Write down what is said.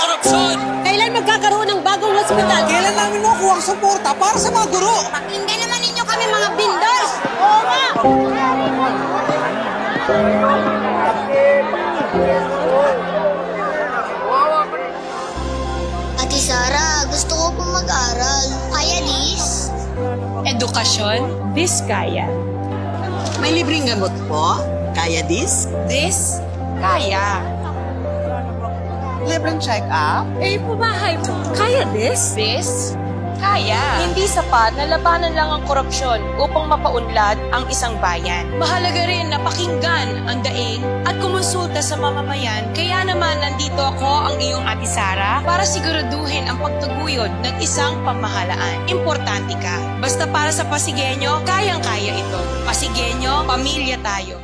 korupsyon! Kailan magkakaroon ng bagong hospital? Kailan namin makuha ang suporta para sa mga guro? Pakinggan naman ninyo kami mga bindors! Oo nga! Ate Sara, gusto ko po mag-aral. Kaya, Liz? Edukasyon, Biskaya. May libreng gamot po? Kaya dis? This, kaya. Libreng check-up? Eh, pumahay mo. Kaya this? This, kaya. Hindi sapat na labanan lang ang korupsyon upang mapaunlad ang isang bayan. Mahalaga rin na pakinggan ang daing at kumonsulta sa mamamayan. Kaya naman nandito ako, ang iyong Ate Sara, para siguraduhin ang pagtaguyod ng isang pamahalaan. Importante ka. Basta para sa Pasigueño, kayang-kaya ito. Pasigueño, pamilya tayo.